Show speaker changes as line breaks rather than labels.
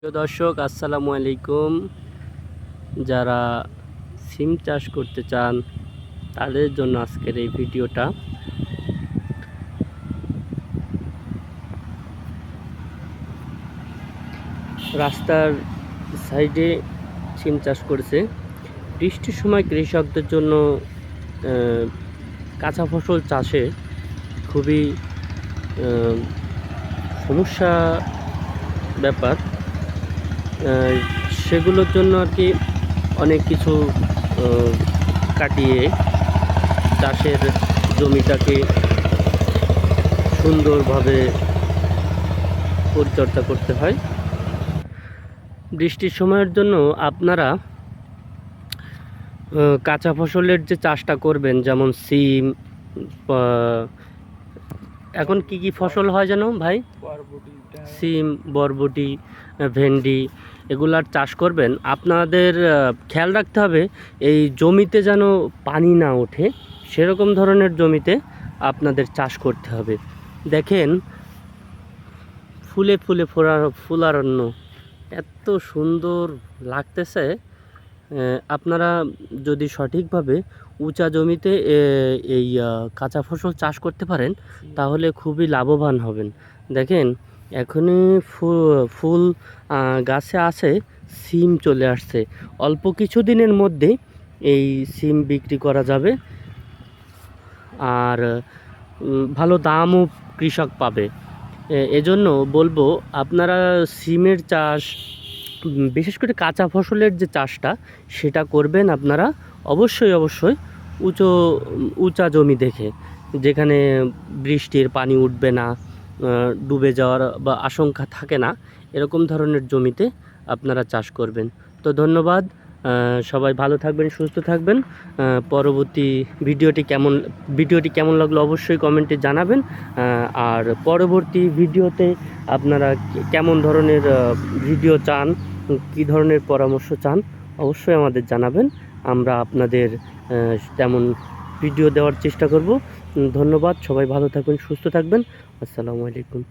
প্রিয় দর্শক, আসসালামু আলাইকুম। যারা সিম চাষ করতে চান তাদের জন্য আজকের এই ভিডিওটা। রাস্তার সাইডে সিম চাষ করেছে। বৃষ্টির সময় কৃষকদের জন্য কাঁচা ফসল চাষে খুবই সমস্যা ব্যাপার। সেগুলোর জন্য আর কি অনেক কিছু কাটিয়ে চাষের জমিটাকে সুন্দরভাবে পরিচর্যা করতে হয়। বৃষ্টির সময়ের জন্য আপনারা কাঁচা ফসলের যে চাষটা করবেন, যেমন সিম, এখন কি কি ফসল হয় যেন ভাই? সিম, বরবটি, ভেন্ডি, এগুলার চাষ করবেন। আপনাদের খেয়াল রাখতে হবে এই জমিতে যেন পানি না ওঠে, সেরকম ধরনের জমিতে আপনাদের চাষ করতে হবে। দেখেন, ফুলে ফুলে ফুলারণ্য এত সুন্দর লাগতেছে। আপনারা যদি সঠিকভাবে উঁচা জমিতে এই কাঁচা ফসল চাষ করতে পারেন তাহলে খুবই লাভবান হবেন। দেখেন, এখনই ফুল গাছে আছে, সিম চলে আসছে। অল্প কিছু দিনের মধ্যে এই সিম বিক্রি করা যাবে, আর ভালো দামও কৃষক পাবে। এজন্য বলবো, আপনারা সিমের চাষ, বিশেষ করে কাঁচা ফসলের যে চাষটা, সেটা করবেন আপনারা অবশ্যই উঁচা জমি দেখে, যেখানে বৃষ্টির পানি উঠবে না, ডুবে যাওয়ার বা আশঙ্কা থাকে না, এরকম ধরনের জমিতে আপনারা চাষ করবেন। তো ধন্যবাদ। সবাই ভালো থাকবেন, সুস্থ থাকবেন। পরবর্তী ভিডিওটি কেমন লাগলো অবশ্যই কমেন্টে জানাবেন। আর পরবর্তী ভিডিওতে আপনারা কেমন ধরনের ভিডিও চান, কী ধরনের পরামর্শ চান, অবশ্যই আমাদের জানাবেন। আমরা আপনাদের তেমন ভিডিও দেওয়ার চেষ্টা করব। ধন্যবাদ। সবাই ভালো থাকবেন, সুস্থ থাকবেন। আসসালামু আলাইকুম।